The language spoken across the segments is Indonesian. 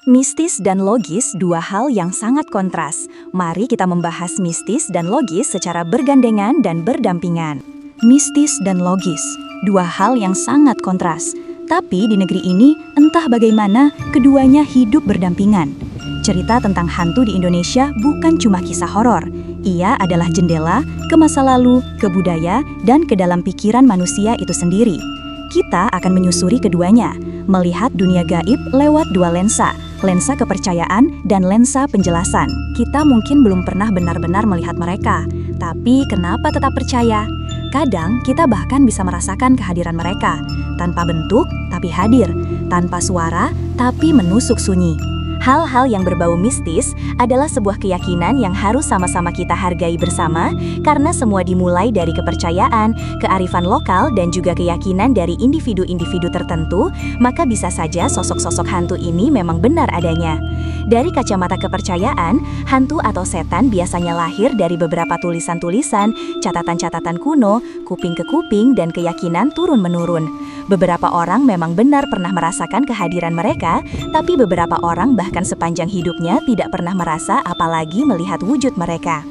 Mistis dan logis, dua hal yang sangat kontras. Mari kita membahas mistis dan logis secara bergandengan dan berdampingan. Mistis dan logis, dua hal yang sangat kontras. Tapi di negeri ini, entah bagaimana, keduanya hidup berdampingan. Cerita tentang hantu di Indonesia bukan cuma kisah horor. Ia adalah jendela ke masa lalu, ke budaya, dan ke dalam pikiran manusia itu sendiri. Kita akan menyusuri keduanya, melihat dunia gaib lewat dua lensa kepercayaan dan lensa penjelasan. Kita mungkin belum pernah benar-benar melihat mereka, tapi kenapa tetap percaya? Kadang kita bahkan bisa merasakan kehadiran mereka, tanpa bentuk tapi hadir, tanpa suara tapi menusuk sunyi. Hal-hal yang berbau mistis adalah sebuah keyakinan yang harus sama-sama kita hargai bersama karena semua dimulai dari kepercayaan, kearifan lokal, dan juga keyakinan dari individu-individu tertentu, maka bisa saja sosok-sosok hantu ini memang benar adanya. Dari kacamata kepercayaan, hantu atau setan biasanya lahir dari beberapa tulisan-tulisan, catatan-catatan kuno, kuping ke kuping, dan keyakinan turun-menurun. Beberapa orang memang benar pernah merasakan kehadiran mereka, tapi beberapa orang bahkan sepanjang hidupnya tidak pernah merasa apalagi melihat wujud mereka.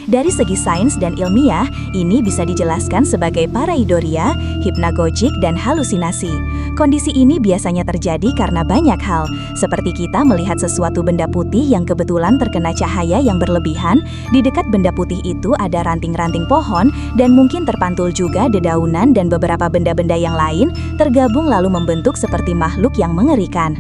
Dari segi sains dan ilmiah, ini bisa dijelaskan sebagai pareidolia, hipnagogic, dan halusinasi. Kondisi ini biasanya terjadi karena banyak hal, seperti kita melihat sesuatu benda putih yang kebetulan terkena cahaya yang berlebihan. Di dekat benda putih itu ada ranting-ranting pohon, dan mungkin terpantul juga dedaunan dan beberapa benda-benda yang lain, tergabung lalu membentuk seperti makhluk yang mengerikan.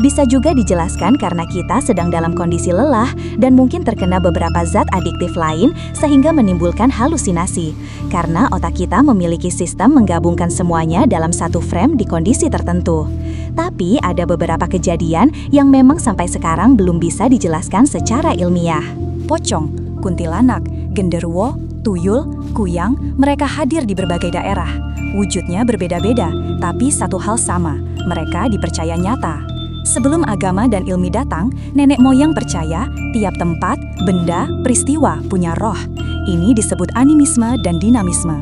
Bisa juga dijelaskan karena kita sedang dalam kondisi lelah dan mungkin terkena beberapa zat adiktif lain sehingga menimbulkan halusinasi. Karena otak kita memiliki sistem menggabungkan semuanya dalam satu frame di kondisi tertentu. Tapi ada beberapa kejadian yang memang sampai sekarang belum bisa dijelaskan secara ilmiah. Pocong, kuntilanak, genderuwo, tuyul, kuyang, mereka hadir di berbagai daerah. Wujudnya berbeda-beda, tapi satu hal sama, mereka dipercaya nyata. Sebelum agama dan ilmu datang, nenek moyang percaya tiap tempat, benda, peristiwa punya roh. Ini disebut animisme dan dinamisme.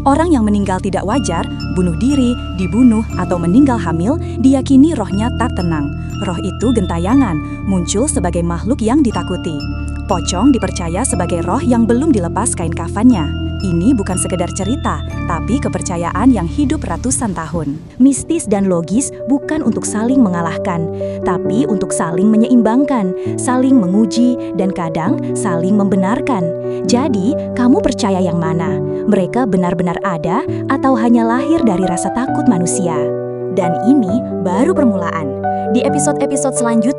Orang yang meninggal tidak wajar, bunuh diri, dibunuh, atau meninggal hamil, diyakini rohnya tak tenang. Roh itu gentayangan, muncul sebagai makhluk yang ditakuti. Pocong dipercaya sebagai roh yang belum dilepas kain kafannya. Ini bukan sekedar cerita, tapi kepercayaan yang hidup ratusan tahun. Mistis dan logis bukan untuk saling mengalahkan, tapi untuk saling menyeimbangkan, saling menguji, dan kadang saling membenarkan. Jadi, kamu percaya yang mana? Mereka benar-benar ada atau hanya lahir dari rasa takut manusia? Dan ini baru permulaan. Di episode-episode selanjutnya,